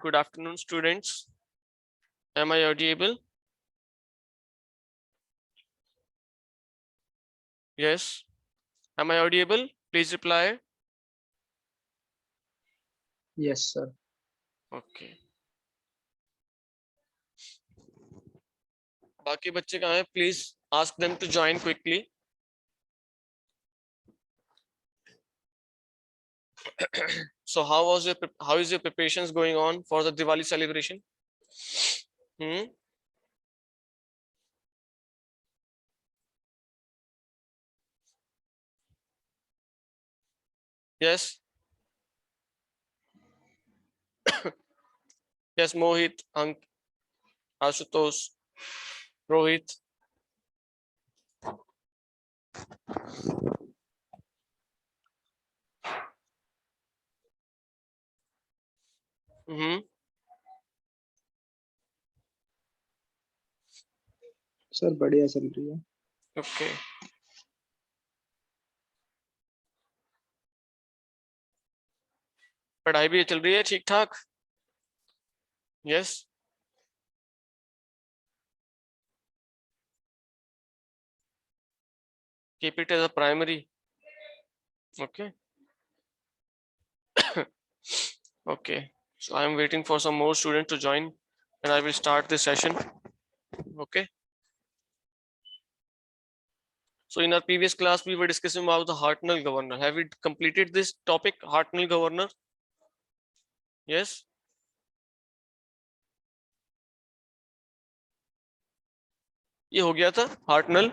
Good afternoon, students. Am I audible? Yes. Am I audible? Please reply. Yes, sir. Okay. बाकी बच्चे कहाँ हैं? Please ask them to join quickly. So how is your preparations going on for the Diwali celebration? Yes. Yes, Mohit, Ashutosh, Rohit. Sir बढ़िया चल रही है. Okay. पढ़ाई भी चल रही है ठीक ठाक? Yes. Keep it as a primary. Okay. Okay. So I am waiting for some more students to join and I will start this session. Okay. So in our previous class, we were discussing about the Hartnell governor. Have we completed this topic, Hartnell governor? Yes. ये हो गया था Hartnell.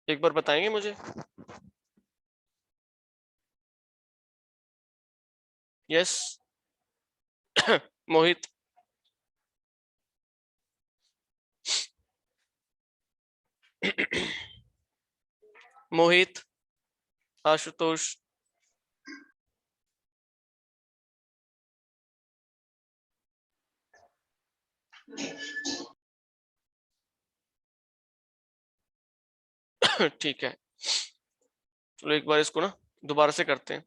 एक बार बताएंगे मुझे? Yes. Mohit. Mohit. Ashutosh. ठीक है, चलो एक बार इसको ना दोबारा से करते हैं.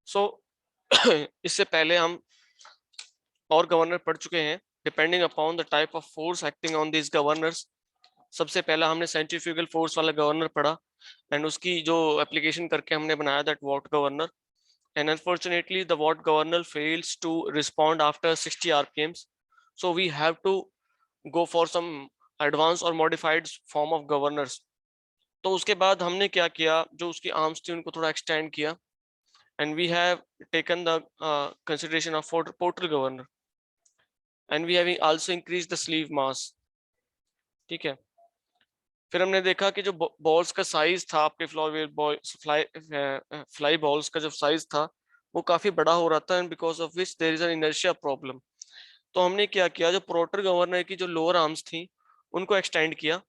सो इससे पहले हम और गवर्नर पढ़ चुके हैं. Depending upon the type of force acting on this governors. सबसे पहला हमने सेंट्रीफ्यूगल फोर्स वाला गवर्नर पढ़ा एंड उसकी जो एप्लीकेशन करके हमने बनाया that what governor. And unfortunately the watt governor fails to respond after 60 rpms, so we have to go for some advanced or modified form of governors. तो उसके बाद हमने क्या किया, जो उसकी आर्म्स थी उनको थोड़ा एक्सटेंड किया and we have taken the consideration of portal governor and we have also increased the sleeve mass. ठीक है, फिर हमने देखा कि जो बॉल्स का साइज था आपके फ्लाई बॉल्स का जो साइज था वो काफी बड़ा हो रहा था and because of which there is an inertia problem. तो हमने क्या किया, जो प्रोटर गवर्नर की जो लोअर आर्म्स थी उनको एक्सटेंड किया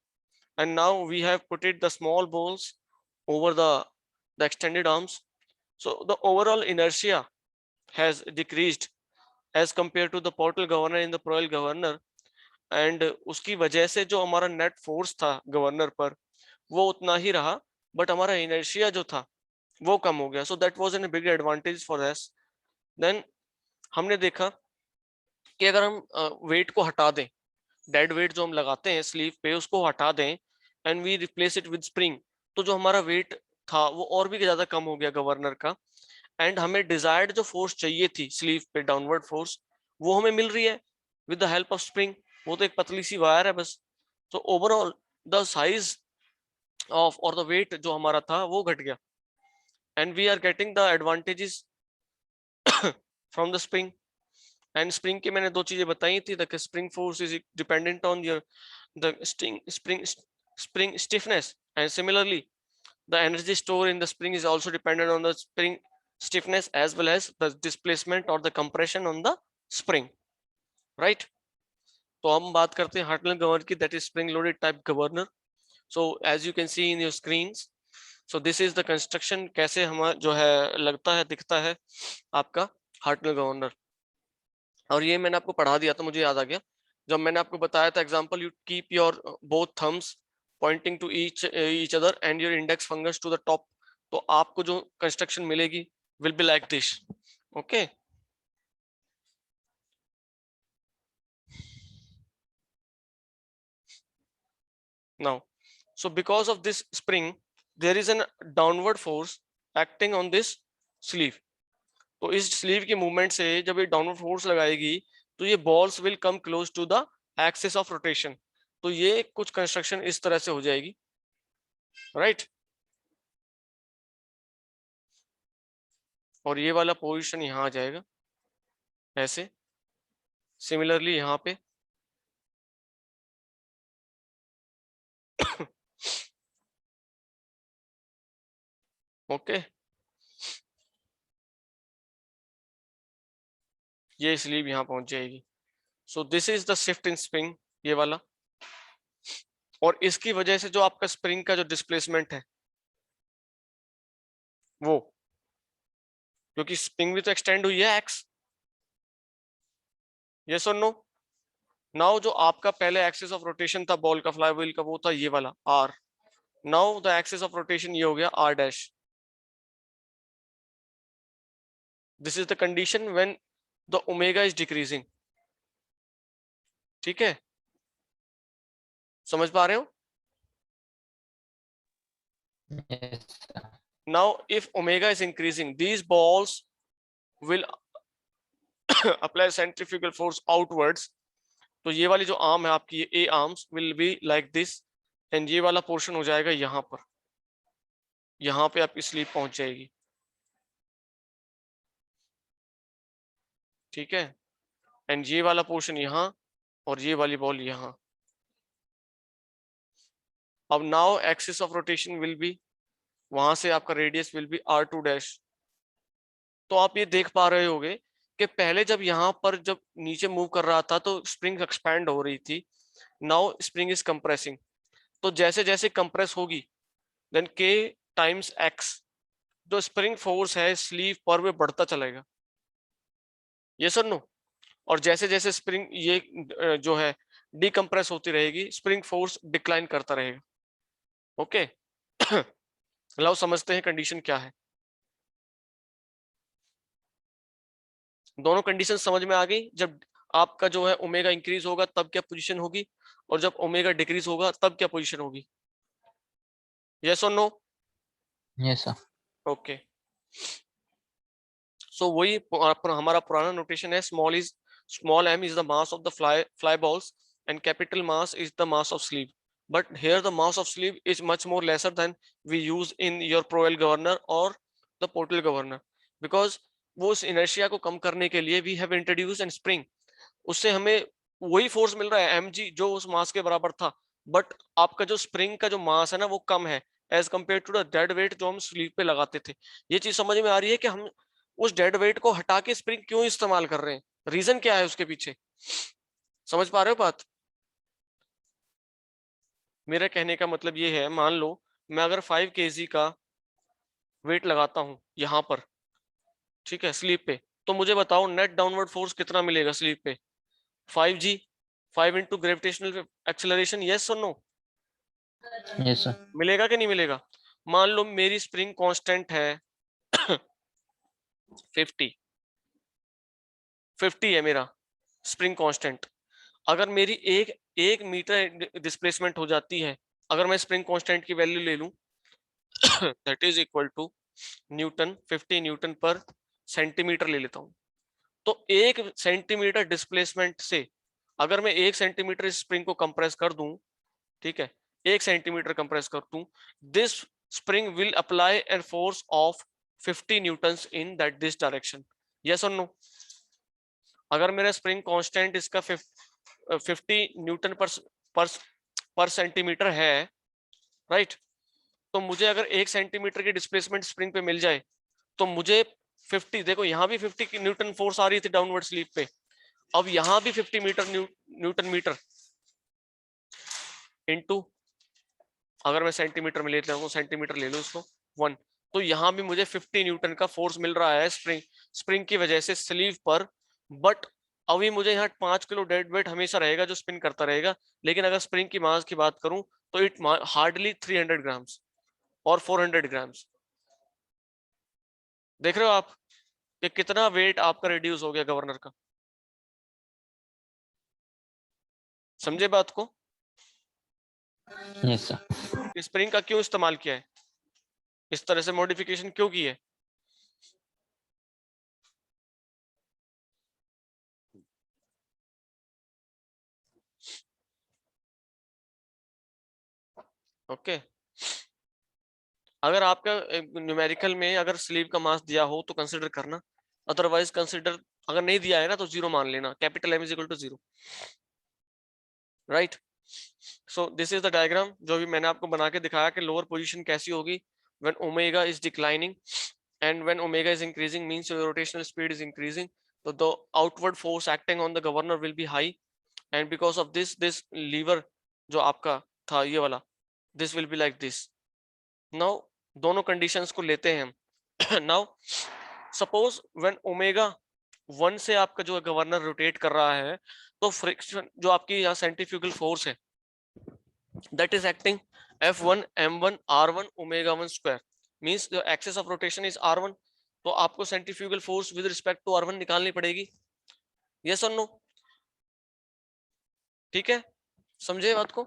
and now we have putted the small balls over the extended arms. So the overall inertia has decreased as compare to the Porter governor in the Proell governor. And उसकी वजह से जो हमारा net force था governor पर वो उतना ही रहा, बट हमारा इनर्शिया जो था वो कम हो गया. So that was an big advantage for us. Then हमने देखा कि अगर हम वेट को हटा दें, डेड वेट जो हम लगाते हैं स्लीव पे उसको हटा दें and we replace it with spring, तो जो हमारा वेट था वो और भी ज्यादा कम हो गया गवर्नर का. एंड हमें डिजायर्ड जो फोर्स चाहिए थी स्लीव पे, डाउनवर्ड फोर्स, वो हमें मिल रही है with the help of spring. वो तो एक पतली सी वायर है बस. तो ओवरऑल द साइज ऑफ और द वेट जो हमारा था वो घट गया and we are getting the advantages from the spring. And spring की मैंने दो चीजें बताई थी, the spring force is dependent on your the spring stiffness and similarly the energy stored in the spring is also dependent on the stiffness as well as the displacement or the compression on the spring, right? तो हम बात करते हैं Hartnell governor की, that is spring loaded type governor. So as you can see in your screens, so this is the construction, कैसे हमारा जो है लगता है, दिखता है आपका Hartnell governor. और ये मैंने आपको पढ़ा दिया था, मुझे याद आ गया जब मैंने आपको बताया था example, you keep your both thumbs pointing to each other and your index fingers to the top, तो आपको जो कंस्ट्रक्शन मिलेगी will be like this. Okay, now so because of this spring there is an downward force acting on this sleeve. तो इस sleeve की movement से जब ये डाउनवर्ड फोर्स लगाएगी तो ये balls will come close to the axis of rotation. तो ये कुछ कंस्ट्रक्शन इस तरह से हो जाएगी, राइट? और ये वाला पोजीशन यहाँ आ जाएगा ऐसे, सिमिलरली यहाँ पे ओके ये स्लीव यहाँ पहुंच जाएगी. सो this is the shift in spring, ये वाला. और इसकी वजह से जो आपका स्प्रिंग का जो डिस्प्लेसमेंट है वो, क्योंकि स्प्रिंग भी तो एक्सटेंड हुई है एक्स, यस और नो? नाउ जो आपका पहले एक्सिस ऑफ रोटेशन था बॉल का, फ्लाई व्हील का, वो था ये वाला R. Now the axis of rotation ये हो गया R dash. This is the condition when the omega is decreasing. ठीक है, समझ पा रहे हो? Yes, sir. Now if omega is increasing, these balls will apply centrifugal force outwards. तो ये वाली जो आर्म है आपकी, ये a arms will be like this, and ये वाला पोर्शन हो जाएगा यहाँ पर, यहाँ पे आपकी स्लीप पहुंच जाएगी. ठीक है, एंड ये वाला पोर्शन यहाँ और ये वाली बॉल यहाँ. अब now axis of rotation will be, वहां से आपका radius will be r2 dash. तो आप ये देख पा रहे होगे कि पहले जब यहाँ पर जब नीचे मूव कर रहा था तो स्प्रिंग एक्सपैंड हो रही थी, नाउ स्प्रिंग इज कंप्रेसिंग. तो जैसे जैसे कंप्रेस होगी देन k टाइम्स x, जो स्प्रिंग फोर्स है स्लीव पर वे बढ़ता चलेगा, ये सर नो? और जैसे जैसे स्प्रिंग ये जो है डिकम्प्रेस होती रहेगी, स्प्रिंग फोर्स डिक्लाइन करता रहेगा. ओके लाओ समझते हैं कंडीशन क्या है. दोनों कंडीशन समझ में आ गई. जब आपका जो है ओमेगा इंक्रीज होगा तब क्या पोजीशन होगी, और जब ओमेगा डिक्रीज होगा तब क्या पोजीशन होगी, यस और no? Yes, sir. Okay, so वही हमारा पुराना नोटेशन है, small m is the mass of the fly balls and capital mass is the mass of sleeve. But here the mass of sleeve is much more lesser than we use in your Proell governor or the Porter governor, because वो उस inertia को कम करने के लिए we have introduce an spring. उससे हमें वही फोर्स मिल रहा है mg जो उस मास के बराबर था, बट आपका जो स्प्रिंग का जो मास है ना वो कम है as compare to the dead weight जो हम स्लीव पे लगाते थे. ये चीज समझ में आ रही है कि हम उस डेड वेट को हटा के स्प्रिंग क्यों इस्तेमाल कर रहे हैं, रीजन क्या है उसके पीछे? समझ पा रहे हो बात? मेरा कहने का मतलब ये है, मान लो मैं अगर 5 kg का वेट लगाता हूं यहां पर, ठीक है, स्लीप पे, तो मुझे बताओ नेट डाउनवर्ड फोर्स कितना मिलेगा स्लीप पे? 5g, 5 into gravitational acceleration, yes और नो? Yes, sir. मिलेगा कि नहीं मिलेगा? मान लो मेरी स्प्रिंग कांस्टेंट है 50 है मेरा स्प्रिंग कांस्टेंट. अगर मेरी एक मीटर डिस्प्लेसमेंट हो जाती है, अगर मैं स्प्रिंग कांस्टेंट की वैल्यू ले लूं that is equal to newton, 50 newton per centimetre ले लेता हूं. तो 1 सेंटीमीटर डिस्प्लेसमेंट से अगर मैं 1 सेंटीमीटर स्प्रिंग को कंप्रेस कर दूं, ठीक है, 1 सेंटीमीटर कंप्रेस कर दूं, this spring will apply N force of 50 Newton's in that this direction, yes और नो? अगर मेरा स्प्रिंग कांस्टेंट इसका 50 न्यूटन पर सेंटीमीटर है, राइट? तो मुझे अगर 1 सेंटीमीटर की डिस्प्लेसमेंट स्प्रिंग पे मिल जाए तो मुझे 50, देखो यहाँ भी 50 की न्यूटन फोर्स आ रही थी डाउनवर्ड स्लीप पे, अब यहाँ भी 50 मीटर न्यूटन मीटर इनटू, अगर मैं सेंटीमीटर में लेता हूँ, सेंटीमीटर ले लो इसको 1, तो यहाँ भी मुझे 50 न्यूटन का फोर्स मिल रहा है स्प्रिंग की वजह से स्लीव पर। बट अभी मुझे यहाँ 5 किलो डेड वेट हमेशा रहेगा जो स्पिन करता रहेगा, लेकिन अगर स्प्रिंग की मास की बात करूं तो इट हार्डली 300 ग्राम्स और 400 ग्राम्स। देख रहे हो आप कि कितना वेट आपका रिड्यूस हो गया गवर्नर का, समझे बात को? Yes, sir. स्प्रिंग का क्यों इस्तेमाल किया है, इस तरह से मॉडिफिकेशन क्यों की है? ओके, अगर आपका न्यूमेरिकल में अगर स्लीव का मास दिया हो तो कंसिडर करना, अदरवाइज कंसिडर, अगर नहीं दिया है ना तो जीरो मान लेना, capital M is equal to 0, right? So this is the diagram जो भी मैंने आपको बना के दिखाया कि लोअर पोजीशन कैसी होगी when omega is declining and when omega is increasing means your rotational speed is increasing, so the outward force acting on the governor will be high, and because of this lever जो आपका था ये वाला, this will be like this. now दोनों conditions को लेते हैं हम now suppose when omega 1 से आपका जो गवर्नर रोटेट कर रहा है, तो फ्रिक्शन जो आपकी यहाँ सेंट्रीफ्यूगल फोर्स है that is acting F1 M1 R1 omega 1 square means the axis of rotation is R1, तो आपको centrifugal force with respect to R1 निकालनी पड़ेगी, यस और नो? ठीक है, समझे बात को?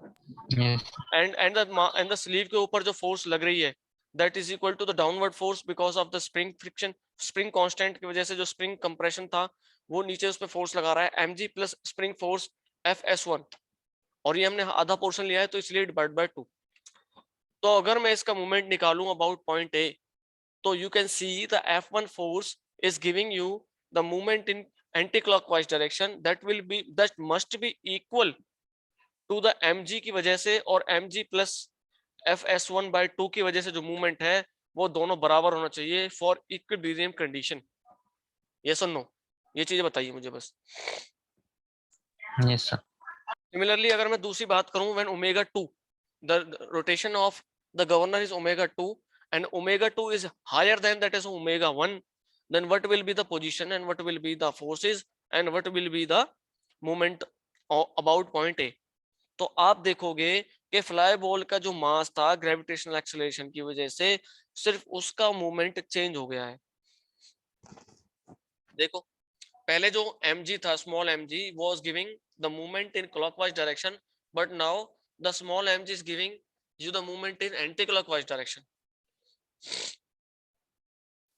Yes. एंड द स्लीव के ऊपर जो फोर्स लग रही है that is equal to the downward force because of the spring friction, spring constant की वजह से जो स्प्रिंग कंप्रेशन था वो नीचे उस पे फोर्स लगा रहा है mg plus spring force FS1, और ये हमने आधा पोर्शन लिया है तो इसलिए डिवाइड बाय 2। तो अगर मैं इसका मूवमेंट निकालूं अबाउट पॉइंट ए, तो you can see the F1 force is giving you the movement in anti-clockwise direction that must be equal to the mg की वजह से, और mg plus FS1 by 2 की वजह से जो मूवमेंट है वो दोनों बराबर होना चाहिए फॉर इक्विलिब्रियम कंडीशन, यस और नो? ये चीजें बताइए मुझे बस। Yes, sir. सिमिलरली अगर मैं दूसरी बात करूं, when omega 2 the rotation of the governor is omega 2 and omega 2 is higher than that is omega 1, then what will be the position and what will be the forces and what will be the movement about point A? तो आप देखोगे कि fly ball का जो मास था gravitational acceleration की वजह से सिर्फ उसका मूवमेंट चेंज हो गया है। देखो पहले जो mg था, small mg was giving the movement in clockwise direction, but now the small mg is giving you the movement in anti-clockwise direction.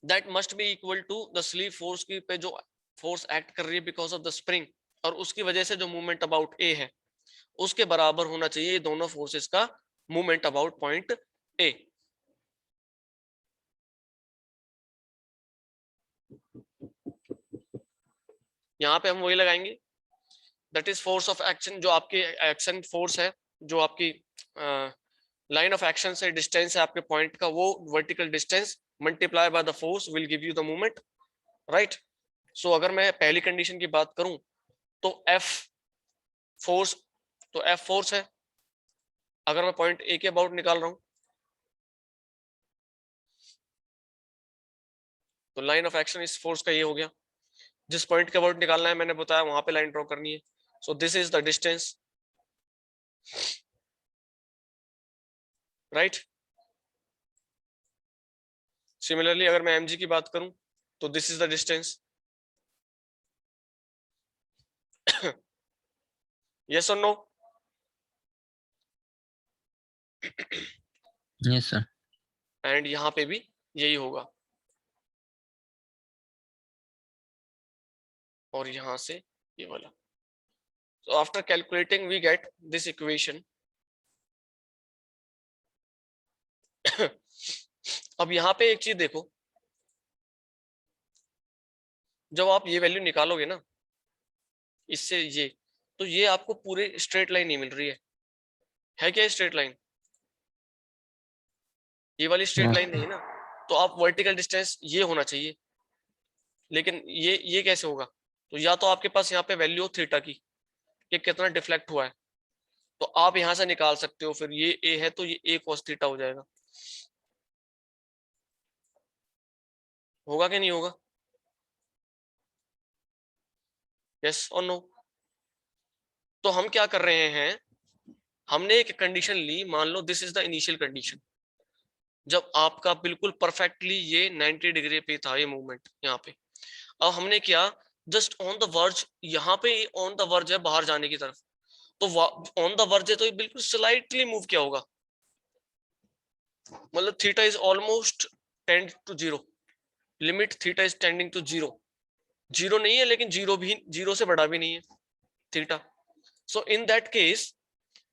That must be equal to the sleeve force की पे जो force act कर रही है because of the spring, और उसकी वजह से जो मूवमेंट अबाउट ए है उसके बराबर होना चाहिए ये दोनों फोर्सेस का मूवमेंट अबाउट पॉइंट ए। यहाँ पे हम वही लगाएंगे, that is force of action, जो आपकी एक्शन फोर्स है, जो आपकी लाइन ऑफ एक्शन से डिस्टेंस है आपके पॉइंट का, वो vertical distance multiply by the force will give you the movement, right? So अगर मैं पहली कंडीशन की बात करूं तो F फोर्स है, अगर मैं पॉइंट ए के अबाउट निकाल रहा हूं तो लाइन ऑफ एक्शन इस फोर्स का ये हो गया, जिस पॉइंट के अबाउट निकालना है मैंने बताया वहां पे लाइन ड्रॉ करनी है, सो this is the distance, right? Similarly अगर मैं mg की बात करूं तो this is the distance, yes और नो? Yes, sir. एंड यहाँ पे भी यही होगा, और यहां से ये वाला। So after calculating we get this equation. अब यहाँ पे एक चीज देखो, जब आप ये वैल्यू निकालोगे ना इससे ये, तो ये आपको पूरे स्ट्रेट लाइन नहीं मिल रही है क्या? स्ट्रेट लाइन, ये वाली स्ट्रेट No. लाइन नहीं है ना, तो आप वर्टिकल डिस्टेंस ये होना चाहिए, लेकिन ये कैसे होगा? तो या तो आपके पास यहाँ पे वैल्यू हो थीटा की कि कितना डिफ्लेक्ट हुआ है, तो आप यहां से निकाल सकते हो, फिर ये ए है तो ये ए cos थीटा हो जाएगा। होगा कि नहीं होगा? यस और नो? तो हम क्या कर रहे हैं, हमने एक कंडीशन ली, मान लो this is the initial condition, जब आपका बिल्कुल परफेक्टली ये 90 डिग्री पे था ये मूवमेंट यहाँ पे। अब हमने क्या, जस्ट ऑन द वर्ज, यहाँ पे ऑन द वर्ज है बाहर जाने की तरफ, तो ऑन द वर्ज है तो ये बिल्कुल स्लाइटली मूव किया होगा, मतलब theta is almost tend to zero, limit theta is tending to zero. Zero नहीं है लेकिन जीरो भी, जीरो से बड़ा भी नहीं है theta. So in that case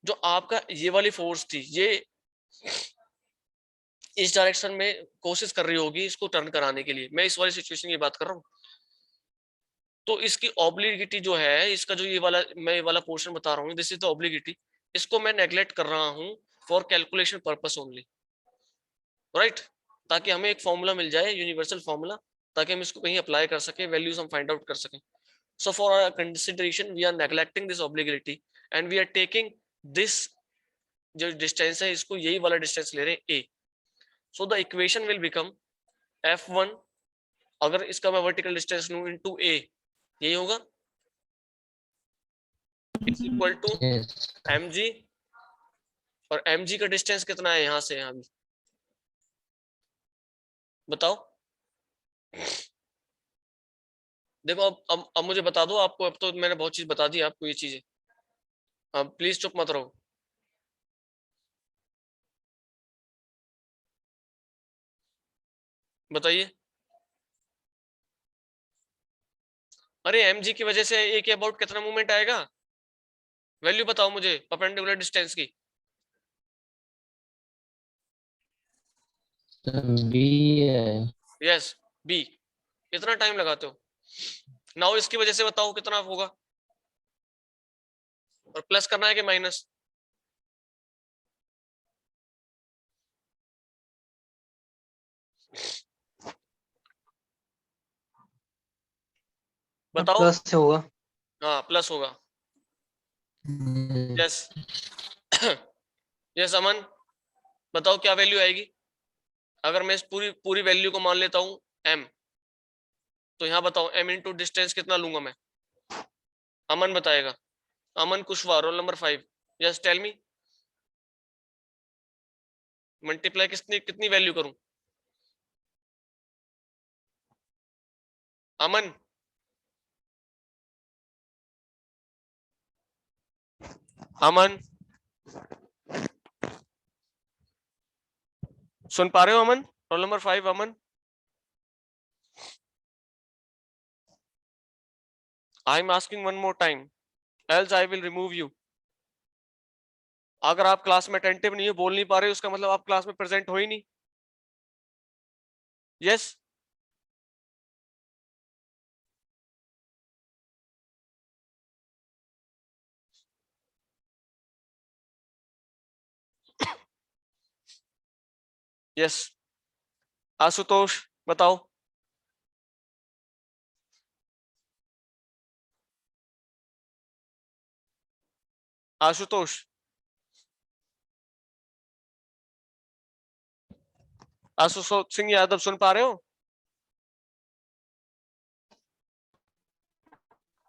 जो आपका ये वाली फोर्स थी, ये इस डायरेक्शन में कोशिश कर रही होगी इसको टर्न कराने के लिए, मैं इस वाली सिचुएशन की बात कर रहा हूँ। तो इसकी ऑब्लिगिटी जो है, इसका जो ये वाला मैं ये वाला पोर्शन बता रहा हूँ, दिस इज द ऑब्लिगिटी, इसको मैं नेग्लेक्ट कर रहा हूँ for calculation purpose only, right? ताकि हमें एक फॉर्मूला मिल जाए, यूनिवर्सल फॉर्मूला, ताकि हम इसको कहीं अप्लाई कर सके, वैल्यूज हम फाइंड आउट कर सकें। So for our consideration, we are neglecting this obligatory and we are taking this जो distance है, इसको यही वाला distance ले रहे हैं a. So the equation will become f1, अगर इसका मैं vertical distance लूं into a, यही होगा, is equal to Yes. mg, और mg का distance कितना है यहाँ से यहाँ भी, बताओ। देखो अब मुझे बता दो आपको, अब तो मैंने बहुत चीज बता दी आपको ये चीजें, अब प्लीज चुप मत रहो। बताइए। अरे mg की वजह से a के अबाउट कितना मूवमेंट आएगा, वैल्यू बताओ मुझे परपेंडिकुलर डिस्टेंस की। B है। Yes B. कितना टाइम लगाते हो? नाउ इसकी वजह से बताओ कितना होगा, और प्लस करना है कि माइनस? बताओ। प्लस से होगा। हाँ प्लस होगा। यस यस अमन, बताओ क्या वैल्यू आएगी? अगर मैं इस पूरी पूरी वैल्यू को मान लेता हूँ m, तो यहाँ बताओ m इंटू डिस्टेंस कितना लूंगा मैं? अमन बताएगा, Aman Kushwaha, roll number 5। Yes tell me, multiply कितनी कितनी वैल्यू करूं? अमन, अमन सुन पा रहे हो Aman? Roll number 5 Aman. I am asking one more time, else I will remove you. अगर आप क्लास में अटेंटिव नहीं हो, बोल नहीं पा रहे हो, उसका मतलब आप क्लास में प्रेजेंट हो ही नहीं। यस यस आशुतोष बताओ। आशुतोष, आशुतोष सिंह यादव सुन पा रहे हो?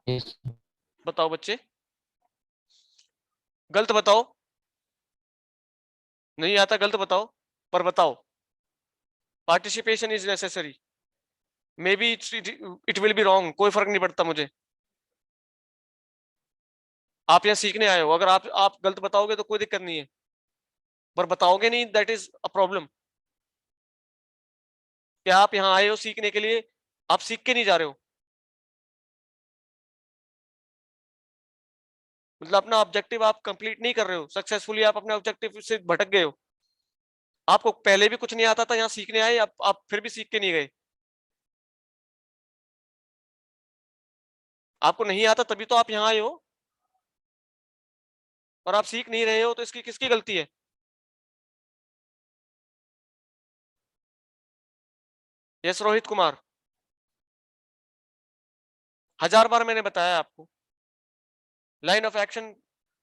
Yes. बताओ बच्चे, गलत बताओ, नहीं आता गलत बताओ, पर बताओ। Participation is necessary, may be it will be wrong, कोई फर्क नहीं पड़ता मुझे। आप यहाँ सीखने आए हो, अगर आप गलत बताओगे तो कोई दिक्कत नहीं है, पर बताओगे नहीं, दैट इज अ प्रॉब्लम। क्या आप यहाँ आए हो सीखने के लिए, आप सीख के नहीं जा रहे हो, मतलब अपना ऑब्जेक्टिव आप कंप्लीट नहीं कर रहे हो सक्सेसफुली, आप अपने ऑब्जेक्टिव से भटक गए हो। आपको पहले भी कुछ नहीं आता था, यहाँ सीखने आए, आप फिर भी सीख के नहीं गए। आपको नहीं आता तभी तो आप यहाँ आए हो, और आप सीख नहीं रहे हो, तो इसकी किसकी गलती है? यस रोहित कुमार। 1000 बार मैंने बताया आपको, लाइन ऑफ एक्शन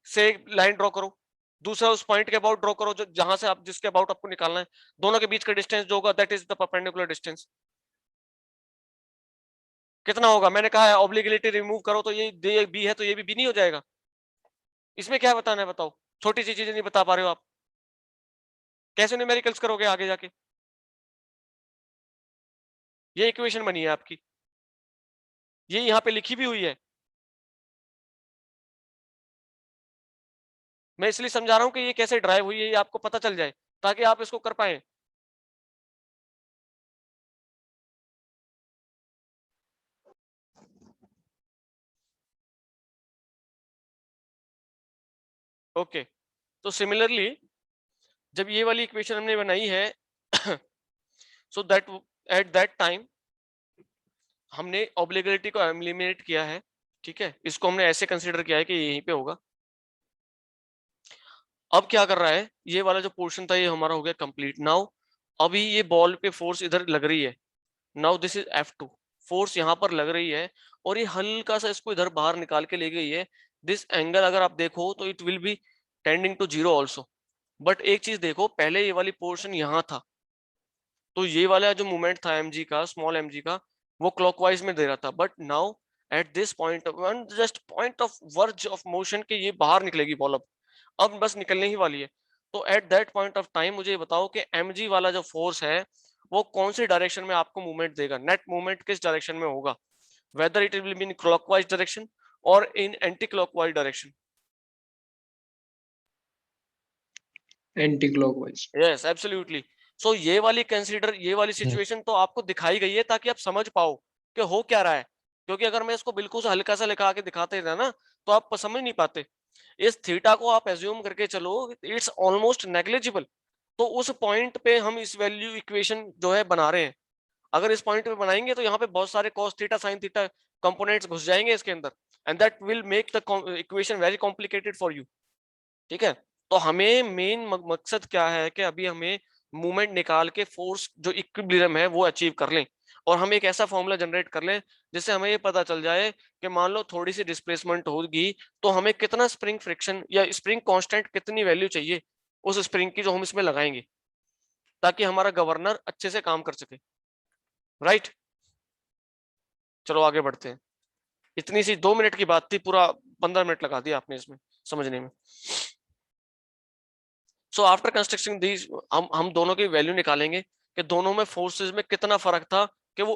से लाइन ड्रॉ करो, दूसरा उस पॉइंट के अबाउट ड्रॉ करो जो जहां से आप जिसके अबाउट आपको निकालना है, दोनों के बीच का डिस्टेंस जो होगा that is the perpendicular distance. कितना होगा? मैंने कहा है ऑब्लिगेटरी रिमूव करो, तो ये बी है तो ये भी बी नहीं हो जाएगा? इसमें क्या बताना है बताओ? छोटी सी चीजें नहीं बता पा रहे हो आप, कैसे न्यूमेरिकल्स करोगे आगे जाके? ये इक्वेशन बनी है आपकी, ये यहाँ पे लिखी भी हुई है। मैं इसलिए समझा रहा हूँ कि ये कैसे ड्राइव हुई है, ये आपको पता चल जाए ताकि आप इसको कर पाए। ओके, तो सिमिलरली जब ये वाली इक्वेशन हमने बनाई है so that at that time हमने ऑब्लिगेटरी को एलिमिनेट किया है, ठीक है, इसको हमने ऐसे कंसीडर किया है कि यहीं पे होगा। अब क्या कर रहा है, ये वाला जो पोर्शन था ये हमारा हो गया कंप्लीट। नाउ अभी ये बॉल पे फोर्स इधर लग रही है, now this is F2, force यहाँ पर लग रही है और ये हल्का सा इसको इधर बाहर निकाल के ले गई है। दिस एंगल अगर आप देखो तो it will be tending to zero also. But एक चीज देखो, पहले ये वाली पोर्शन यहाँ था, तो ये वाला जो मूवमेंट था mg का, स्मॉल mg का, वो क्लॉकवाइज में दे रहा था। But now at this point one just point of verge of motion के ये बाहर निकलेगी बॉल, अब बस निकलने ही वाली है। तो at that point of time मुझे ये बताओ कि mg वाला जो फोर्स है वो कौन सी डायरेक्शन में आपको मूवमेंट देगा, नेट मूवमेंट किस डायरेक्शन में होगा, whether it will be in clockwise direction or in anti clockwise direction. Anti clockwise. Yes absolutely. So ये वाली कंसीडर, ये वाली सिचुएशन तो आपको दिखाई गई है ताकि आप समझ पाओ कि हो क्या रहा है, क्योंकि अगर मैं इसको बिल्कुल से हल्का सा लिखा के दिखाते रहा ना तो आप समझ नहीं पाते। इस थीटा को आप एज्यूम करके चलो, इट्स ऑलमोस्ट नेग्लिजिबल। तो उस पॉइंट पे हम इस वैल्यू इक्वेशन जो है बना रहे हैं, अगर इस पॉइंट पे बनाएंगे तो यहाँ पे बहुत सारे cos theta sin theta components घुस जाएंगे इसके अंदर, and that will make the equation very complicated for you. ठीक है, तो हमें मेन मकसद क्या है कि अभी हमें मूवमेंट निकाल के फोर्स जो इक्विलिब्रियम है वो अचीव कर लें, और हम एक ऐसा फॉर्मूला जनरेट कर लें जिससे हमें ये पता चल जाए कि मान लो थोड़ी सी डिस्प्लेसमेंट होगी तो हमें कितना स्प्रिंग फ्रिक्शन या स्प्रिंग कांस्टेंट कितनी वैल्यू चाहिए उस स्प्रिंग की जो हम इसमें लगाएंगे, ताकि हमारा गवर्नर अच्छे से काम कर सके। राइट, चलो आगे बढ़ते हैं। इतनी सी 2 मिनट की बात थी, पूरा 15 मिनट लगा दिया आपने इसमें समझने में। सो आफ्टर कंस्ट्रक्शन दीज हम दोनों की वैल्यू निकालेंगे कि दोनों में फोर्सेस में कितना फर्क था, कि वो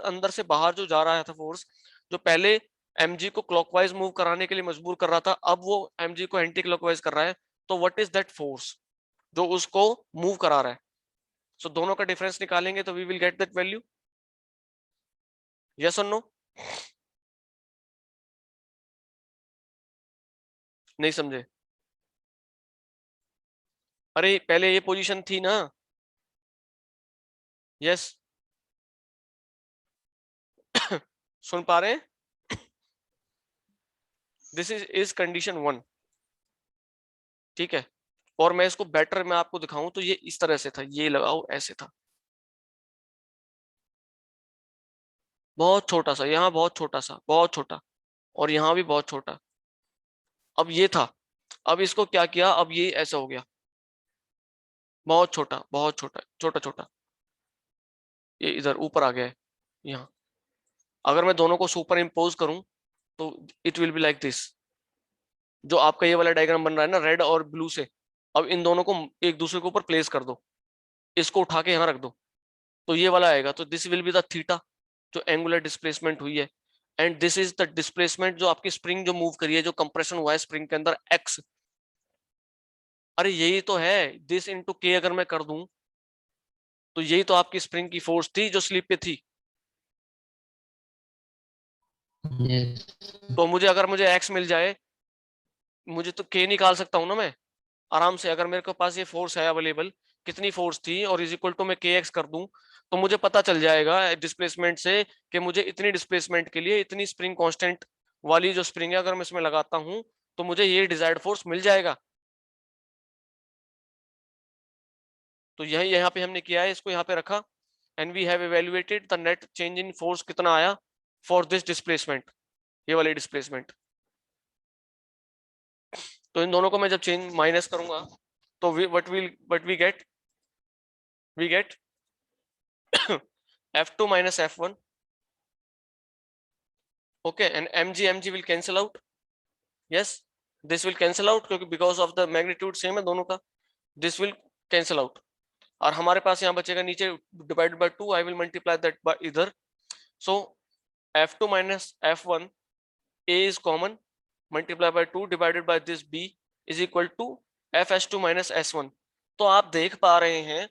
अंदर से बाहर जो जा रहा था फोर्स, जो पहले mg को क्लॉकवाइज मूव कराने के लिए मजबूर कर रहा था, अब वो mg को एंटी क्लॉकवाइज कर रहा है, तो व्हाट इज दैट फोर्स जो उसको मूव करा रहा है। सो दोनों का डिफरेंस निकालेंगे तो we will get that value. Yes और नो? नहीं समझे? अरे पहले ये पोजीशन थी ना। यस सुन पा रहे हैं? दिस इज कंडीशन 1, ठीक है। और मैं इसको बेटर मैं आपको दिखाऊं तो ये इस तरह से था, ये लगाओ ऐसे था, बहुत छोटा सा, यहाँ बहुत छोटा सा, बहुत छोटा, और यहाँ भी बहुत छोटा। अब ये था, अब इसको क्या किया, अब ये ऐसा हो गया, बहुत छोटा, बहुत छोटा, छोटा छोटा, ये इधर ऊपर आ गया है यहाँ। अगर मैं दोनों को सुपर इम्पोज करूं तो it will be like this. जो आपका ये वाला डायग्राम बन रहा है ना रेड और ब्लू से, अब इन दोनों को एक दूसरे के ऊपर प्लेस कर दो, इसको उठा के यहाँ रख दो, तो ये वाला आएगा। तो this will be the theta जो एंगुलर डिस्प्लेसमेंट हुई है, and this is the displacement जो आपकी स्प्रिंग जो मूव करी है, जो कंप्रेशन हुआ है स्प्रिंग के अंदर एक्स। अरे यही तो है, दिस इनटू के अगर मैं कर दूं तो यही तो आपकी स्प्रिंग की फोर्स थी जो स्लिप पे थी। Yes. तो मुझे एक्स मिल जाए, मुझे तो के निकाल सकता हूं ना मैं आराम से। अगर मेरे को पास ये फोर्स है अवेलेबल, कितनी फोर्स थी, और इज इक्वल टू मैं के एक्स कर दूं, तो मुझे पता चल जाएगा डिस्प्लेसमेंट से कि मुझे इतनी डिस्प्लेसमेंट के लिए इतनी स्प्रिंग कांस्टेंट वाली जो स्प्रिंग है अगर मैं इसमें लगाता हूं तो मुझे ये डिजायर्ड फोर्स मिल जाएगा। तो यही यहाँ पे हमने किया है, इसको यहाँ पे रखा, and we have evaluated the net change in force कितना आया, फॉर दिस डिस्प्लेसमेंट, ये वाली डिस्प्लेसमेंट। तो इन दोनों को मैं जब चेंज माइनस करूंगा तो what we get F2 minus F1, okay, and mg will cancel out. Yes, this will cancel out क्योंकि because of the magnitude same है दोनों का, this will cancel out। और हमारे पास यहाँ बचेगा नीचे divided by 2, I will multiply that by either, so F2 minus F1, A is common, multiply by 2 divided by this B is equal to FS2 minus S1। तो आप देख पा रहे हैं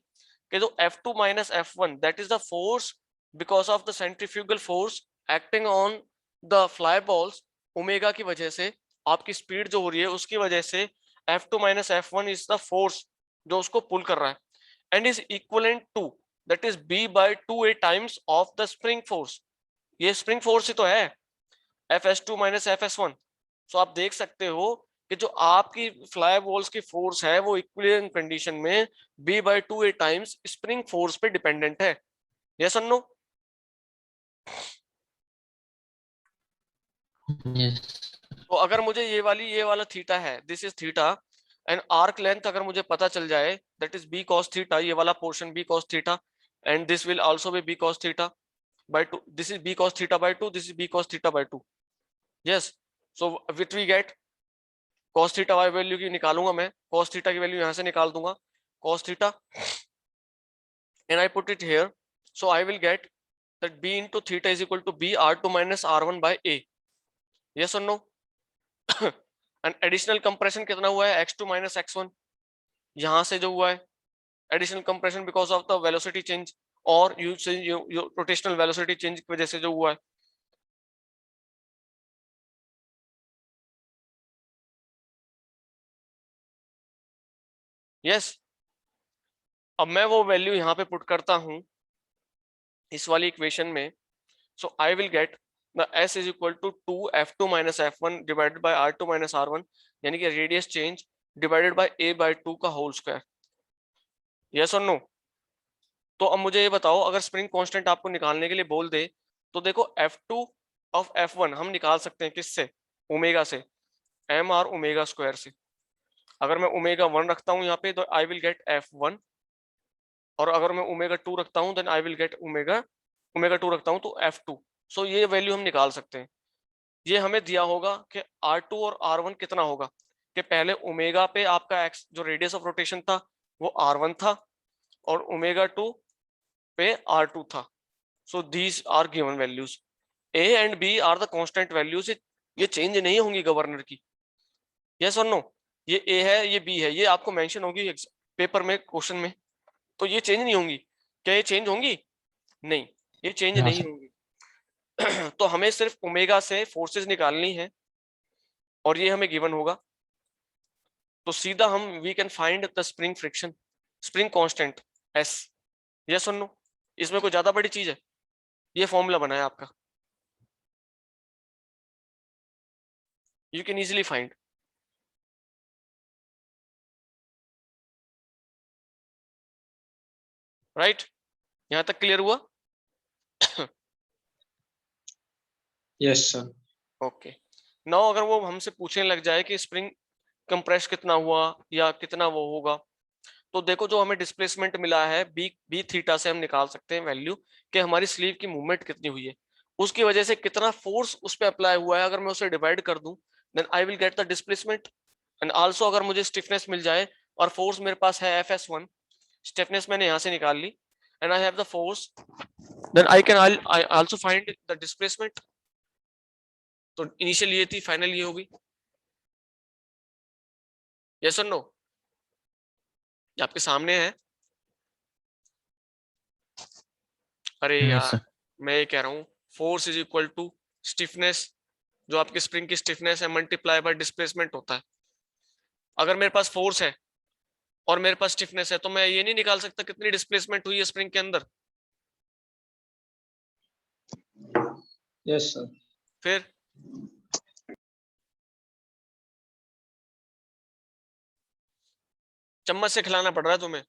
कि जो F2 minus F1 that is the force because of the centrifugal force acting on the fly balls, omega की वजह से आपकी स्पीड जो हो रही है उसकी वजह से F2 minus F1 is the force जो उसको पुल कर रहा है and is equivalent to that is B by 2A times of the spring force। ये spring force ही तो है FS2 minus FS1। सो आप देख सकते हो कि जो आपकी फ्लाई बॉल्स की फोर्स है वो इक्विलिब्रियम कंडीशन में B by 2A times spring force पे डिपेंडेंट है। यस और नो? Yes. तो अगर मुझे ये वाला थीटा है, this is theta, and arc length अगर मुझे पता चल जाए that is b cos theta, ये वाला portion b cos theta, and this will also be b cos theta by 2, this is b cos theta by 2, this is b cos theta by 2। yes, so which we get cos theta y value की निकालूंगा मैं, cos theta की value यहां से निकाल दूंगा, cos theta, and I put it here, so I will get that b into theta is equal to b r2 minus r1 by a। yes or no? And additional compression कितना हुआ है x2 minus x1, यहां से जो हुआ है additional compression because of the velocity change और rotational velocity change की वजह से जो हुआ है। यस, अब मैं वो वैल्यू यहाँ पे पुट करता हूं इस वाली इक्वेशन में, so I will get the s is equal to 2f2 minus f1 divided by r2 minus r1, यानी कि radius change divided by a by 2 का होल स्क्वायर। यस और नो? तो अब मुझे ये बताओ, अगर स्प्रिंग कांस्टेंट आपको निकालने के लिए बोल दे तो देखो F2 ऑफ F1 हम निकाल सकते हैं किससे? ओमेगा से, m r ओमेगा स्क्वायर से। अगर मैं ओमेगा 1 रखता हूं यहाँ पे तो आई विल गेट F1, और अगर मैं ओमेगा 2 रखता हूं then I will get omega 2 रखता हूं तो F2। सो ये वैल्यू हम निकाल सकते हैं। ये हमें दिया होगा कि R2 और R1 कितना होगा, कि पहले ओमेगा पे आपका एक्स जो रेडियस ऑफ रोटेशन था वो R1 था और ओमेगा 2 पे R2 था। So these are given values, A and B are the constant values, ये चेंज नहीं होंगी गवर्नर की। यस और नो? ये A है, ये B है, ये आपको मेंशन होगी पेपर में क्वेश्चन में, तो ये चेंज नहीं होंगी। क्या ये चेंज होंगी? नहीं, ये चेंज हाँ नहीं सर। होंगी। तो हमें सिर्फ ओमेगा से फोर्सेस निकालनी है और ये हमें गिवन होगा, तो सीधा हम we can find the spring friction, spring constant S। Yes और नो? इसमें कोई ज्यादा बड़ी चीज है? ये फॉर्मूला बनाया आपका, you can easily find। Right? यहां तक क्लियर हुआ? Yes, sir. ओके, नाउ अगर वो हमसे पूछने लग जाए कि स्प्रिंग कंप्रेस कितना हुआ या कितना वो होगा, तो देखो जो हमें डिस्प्लेसमेंट मिला है बी थीटा से हम निकाल सकते हैं वैल्यू कि हमारी स्लीव की मूवमेंट कितनी हुई है, उसकी वजह से कितना फोर्स उस पर अप्लाई हुआ है। अगर मैं उसे डिवाइड कर दूं then I will get the displacement. And also अगर मुझे स्टिफनेस मिल जाए और फोर्स मेरे पास है FS1, स्टिफनेस मैंने यहाँ से निकाल ली, and I have the force, then I can also find the displacement. तो इनिशियल ये थी, फाइनल ये होगी। यस और नो? ये आपके सामने है। अरे Yes यार, sir. मैं ये कह रहा हूँ force is equal to stiffness, जो आपकी स्प्रिंग की स्टिफनेस है मल्टीप्लाई बाय डिस्प्लेसमेंट होता है। अगर मेरे पास फोर्स है और मेरे पास स्टिफनेस है तो मैं ये नहीं निकाल सकता कितनी डिस्प्लेसमेंट हुई है स्प्रिंग के अंदर? Yes, sir. फिर चम्मच से खिलाना पड़ रहा है तुम्हें।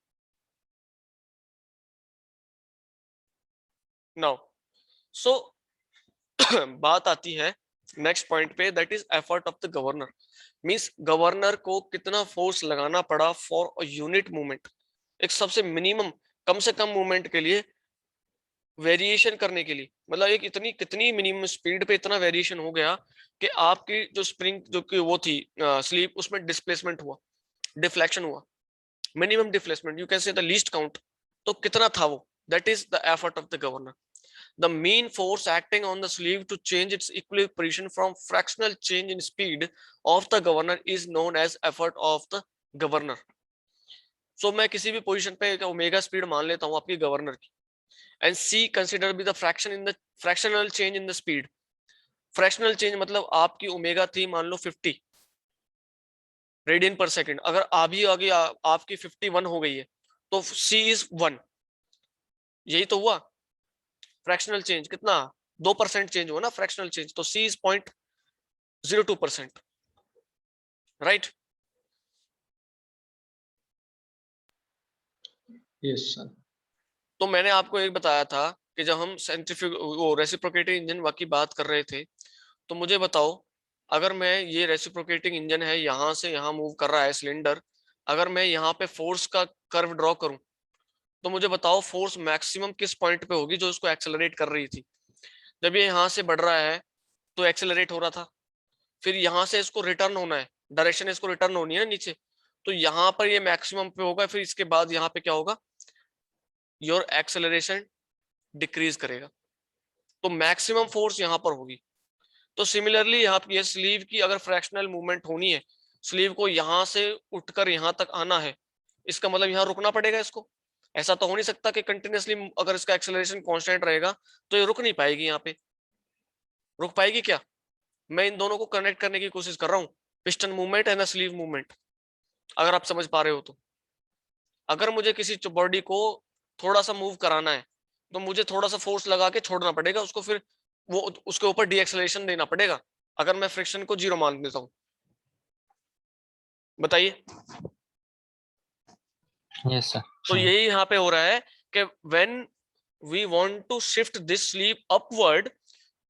नाउ सो बात आती है नेक्स्ट पॉइंट पे, that is effort of the governor. Means governor को कितना फोर्स लगाना पड़ा फॉर अ यूनिट मूवमेंट, एक सबसे मिनिमम, कम से कम मूवमेंट के लिए वेरिएशन करने के लिए। मतलब एक इतनी कितनी मिनिमम स्पीड पे इतना वेरिएशन हो गया कि आपकी जो स्प्रिंग जो कि वो थी स्लीप, उसमें डिस्प्लेसमेंट हुआ, डिफ्लेक्शन हुआ, minimum displacement, you can say the least count. तो कितना था वो, that is the effort of the governor. The mean force acting on the sleeve to change its equilibrium from fractional change in speed of the governor is known as effort of the governor. So मैं किसी भी position पे omega speed मान लेता हूँ आपकी governor की, and C consider be the fraction in the fractional change in the speed. Fractional change मतलब आपकी ओमेगा थी मान लो 50 रेडियन पर सेकंड, अगर अभी आगे आपकी 51 हो गई है तो C इज 1। यही तो हुआ फ्रैक्शनल चेंज, कितना 2% चेंज हुआ ना फ्रैक्शनल चेंज, तो C is 0.02%, right. Yes, sir. तो मैंने आपको एक बताया था कि जब हम सेंट्रीफ्यूग वो रेसिप्रोकेटिंग इंजन की बात कर रहे थे, तो मुझे बताओ, अगर मैं ये रेसिप्रोकेटिंग इंजन है यहाँ से यहाँ मूव कर रहा है सिलेंडर, अगर मैं यहाँ पे फोर्स का कर्व ड्रॉ करूं, तो मुझे बताओ फोर्स मैक्सिमम किस पॉइंट पे होगी जो इसको एक्सेलरेट कर रही थी। जब ये यहाँ से बढ़ रहा है तो एक्सेलरेट हो रहा था, फिर यहाँ से इसको रिटर्न होना है, डायरेक्शन इसको रिटर्न होनी है नीचे, तो यहाँ पर ये मैक्सिमम पे होगा, फिर इसके बाद यहाँ पे क्या होगा, योर एक्सेलरेशन डिक्रीज करेगा, तो मैक्सिमम फोर्स यहाँ पर होगी। तो सिमिलरली यहाँ पे स्लीव की अगर फ्रैक्शनल मूवमेंट होनी है, स्लीव को यहाँ से उठकर यहाँ तक आना है, इसका मतलब यहाँ रुकना पड़ेगा इसको। ऐसा तो हो नहीं सकता कि कंटिन्यूअसली अगर इसका एक्सेलरेशन कांस्टेंट रहेगा तो ये रुक नहीं पाएगी, यहाँ पे रुक पाएगी क्या। मैं इन दोनों को कनेक्ट करने की कोशिश कर रहा हूँ, piston movement and sleeve movement, अगर आप समझ पा रहे हो तो। अगर मुझे किसी बॉडी को थोड़ा सा मूव कराना है तो मुझे थोड़ा सा फोर्स लगा के छोड़ना पड़ेगा उसको, फिर वो उसके ऊपर डी एक्सेलरेशन देना पड़ेगा, अगर मैं फ्रिक्शन को 0 मान लेता हूं। बताइए। Yes, sir. तो यही यहाँ पे हो रहा है कि when we want to shift this sleeve upward,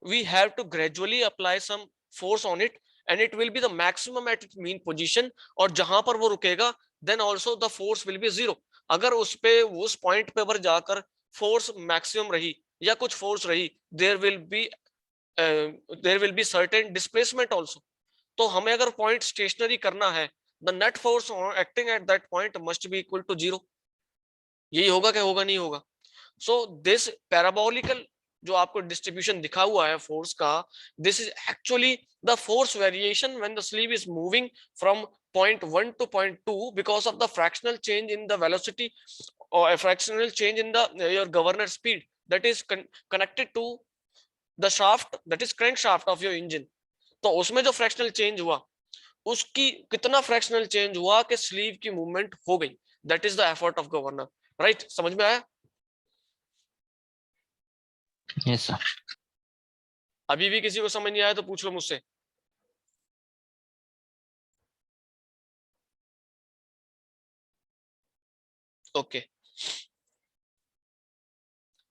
we have to gradually apply some force on it and it will be the maximum at its mean position, और जहां पर वो रुकेगा then also the force will be 0। अगर उस पे उस point पे पर जाकर फोर्स मैक्सिमम रही या कुछ फोर्स रही, there will be certain displacement also। तो हमें अगर पॉइंट स्टेशनरी करना है, the net force acting at that point must be equal to 0। यही होगा क्या, होगा नहीं होगा। सो दिस पैराबोलिकल जो आपको डिस्ट्रीब्यूशन दिखा हुआ है फोर्स का, this is actually the force variation when the sleeve is moving from point 1 to point 2 because of the fractional change in the velocity or fractional change in the your governor speed that is connected to the shaft, that is crank shaft of your engine. तो उसमें जो fractional change हुआ, उसकी कितना fractional change हुआ कि sleeve की movement हो गई, that is the effort of governor, right. समझ में आया। Yes, sir. अभी भी किसी को समझ नहीं आया तो पूछ लो मुझसे। ओके,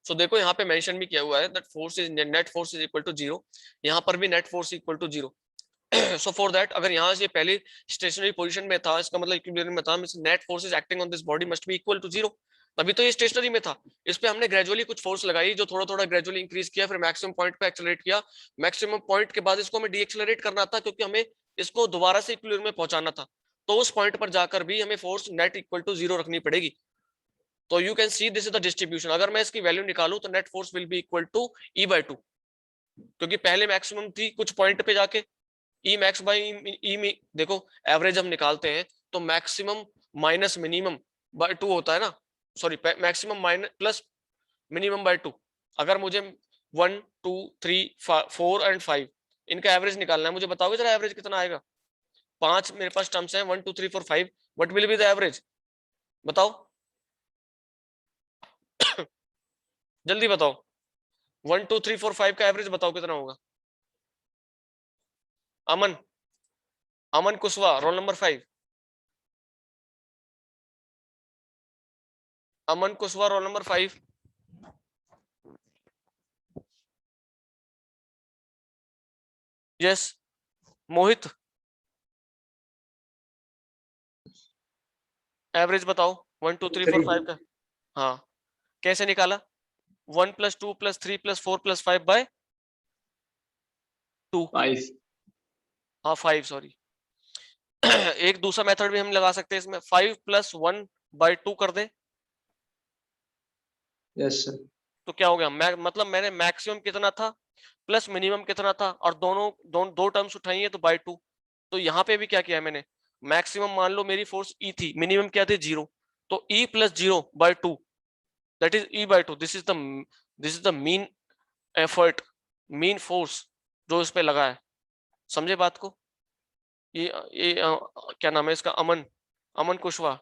सो देखो यहाँ पे मेंशन भी किया हुआ है that force is net force is equal to 0, यहाँ पर भी net force equal to 0। So for that अगर यहाँ से पहले स्टेशनरी पोजीशन में था, इसका मतलब इक्विलिब्रियम में था, net force is acting on this body must be equal to 0। तभी तो ये स्टेशनरी में था। इस पे हमने ग्रेजुअली कुछ फोर्स लगाई जो थोड़ा थोड़ा ग्रेजुअली इंक्रीज किया, फिर मैक्सिमम पॉइंट पे एक्सेलरेट किया। मैक्सिमम पॉइंट के बाद इसको हमें डी एक्सेलरेट करना था क्योंकि हमें इसको दोबारा से इक्विलिब्रियम में पहुंचाना था, तो उस पॉइंट पर जाकर भी हमें फोर्स नेट इक्वल टू 0 रखनी पड़ेगी। तो you can see this is the distribution. अगर मैं इसकी वैल्यू निकालूं तो net force will be equal to E/2, क्योंकि पहले मैक्सिमम थी कुछ पॉइंट पे जाके ई मैक्स बाई ई में। देखो एवरेज हम निकालते हैं तो मैक्सिमम माइनस मिनिमम बाय 2 होता है ना, sorry maximum minus plus minimum by 2। अगर मुझे 1 2 3 4 एंड 5 इनका एवरेज निकालना है, मुझे बताओगे जरा एवरेज कितना आएगा। 5 मेरे पास टर्म्स हैं 1 2 3 4 5, what will be the average, बताओ जल्दी बताओ। 1 2 3 4 5 का एवरेज बताओ कितना होगा। अमन, अमन कुशवाहा, रोल नंबर 5। अमन कुशवाहा, रोल नंबर 5। यस मोहित, एवरेज बताओ 1 2 3 4 5 का। हाँ कैसे निकाला? 1 + 2 + 3 + 4 + 5 बाय 2। 5। हाँ 5 सॉरी। एक दूसरा मेथड भी हम लगा सकते हैं इसमें, 5 + 1 बाय 2 कर दे यस सर। तो क्या हो गया? मतलब मैंने मैक्सिमम कितना था प्लस मिनिमम कितना था, और दो टर्म्स उठाई है तो बाय 2। तो यहाँ पे भी क्या किया है मैंने, मैक्सिमम मान लो मेरी फोर्स ई थी, मिनिमम क्या थी 0, तो E + 0 by 2 that is E by 2। This is the mean effort, mean force जो इस पे लगा है। समझे बात को? ये क्या नाम है इसका, अमन, अमन कुशवाहा,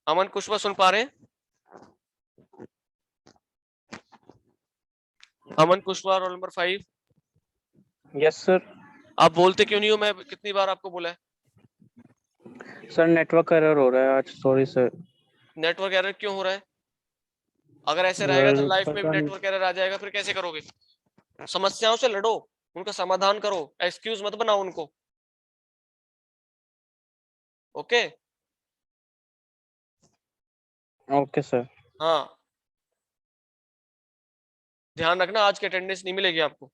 अमन कुशवाहा सुन पा रहे हैं? Aman Kushwaha roll number 5। Yes sir. आप बोलते क्यों नहीं हो? मैं कितनी बार आपको बोला है? सर नेटवर्क एरर हो रहा है आज, सॉरी सर। नेटवर्क एरर क्यों हो रहा है? अगर ऐसे रहेगा तो लाइफ में भी पता नहीं। नेटवर्क एरर आ जाएगा, फिर कैसे करोगे? समस्याओं से लड़ो, उनका समाधान करो, एक्सक्यूज मत बनाओ उनको। Okay okay sir. हाँ ध्यान रखना, आज की अटेंडेंस नहीं मिलेगी आपको।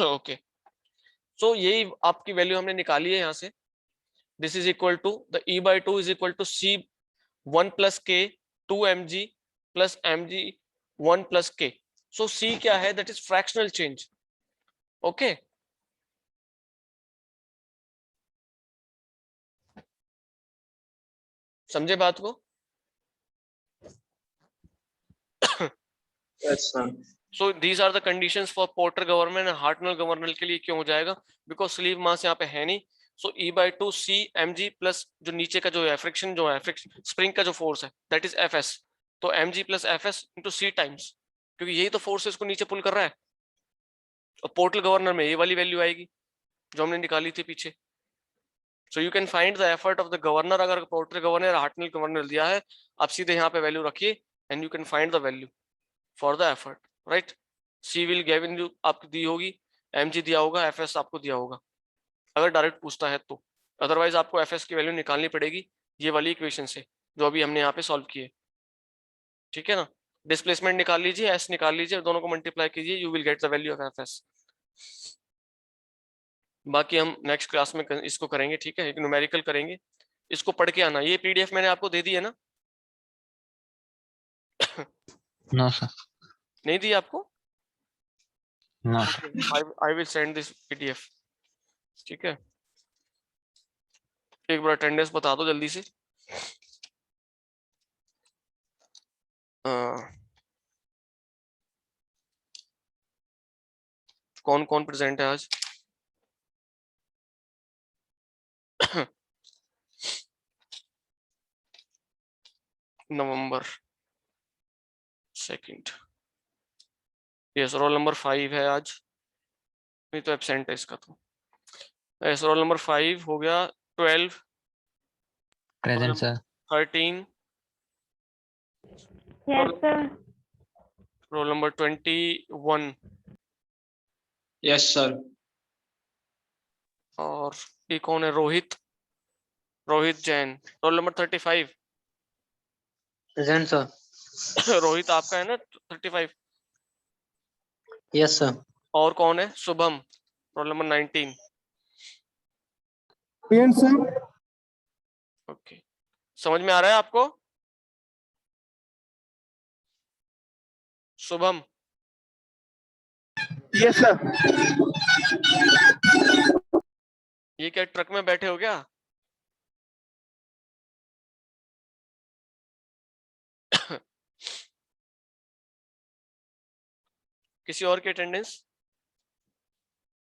ओके सो यही आपकी वैल्यू हमने निकाली है यहाँ से। This is equal to the E by 2 is equal to C 1 + k 2 mg + mg 1 + k। So C क्या है? That is fractional change. Okay समझे बात को? Yes sir. So these are the conditions for Porter government and Hartnell governor के लिए। क्यों हो जाएगा? बिकॉज स्लीव मास यहाँ पे है नहीं। So E by 2 C M G plus जो नीचे का जो है फ्रिक्शन, जो है स्प्रिंग का जो फोर्स है दैट इज एफ एस। तो M G plus F S into C times, क्योंकि यही तो फोर्स इसको नीचे पुल कर रहा है। और पोर्टल गवर्नर में ये वाली वैल्यू आएगी जो हमने निकाली थी पीछे। So you can find the effort of the governor. अगर पोर्टल गवर्नर हार्टनल गवर्नर दिया है, आप सीधे यहाँ पे वैल्यू रखिए and you can find the value for the effort, right? C will given you आपको दी होगी, एमजी दिया होगा, एफएस आपको दिया होगा, अगर डायरेक्ट पूछता है तो। अदरवाइज आपको एफएस की वैल्यू निकालनी पड़ेगी ये वाली इक्वेशन से जो अभी हमने यहाँ पे सॉल्व की है। ठीक है ना? डिस्प्लेसमेंट निकाल लीजिए, एस निकाल लीजिए, दोनों को मल्टीप्लाई कीजिए, you will get the value of FS. बाकी हम नेक्स्ट क्लास में इसको करेंगे, ठीक है? एक न्यूमेरिकल करेंगे, इसको पढ़ के आना। ये पीडीएफ मैंने आपको दे दी है ना? No, sir. नहीं दी आपको? No, sir. I will send this PDF. ठीक है, एक बार अटेंडेंस बता दो जल्दी से। कौन कौन प्रेजेंट है आज? नवंबर 2, यस रोल नंबर 5 है आज, नहीं तो एब्सेंट है इसका तो। यस रोल नंबर 5 हो गया। 12, Present, sir. 13, Yes, sir. Roll number 21, yes sir. और ये कौन है? Rohit, Rohit Jain, roll number 35। Present sir. Rohit आपका है ना 35? Yes sir. और कौन है? Shubham, roll number 19। पेन सर। ओके समझ में आ रहा है आपको? Shubham yes sir. ये क्या ट्रक में बैठे हो क्या? किसी और की अटेंडेंस?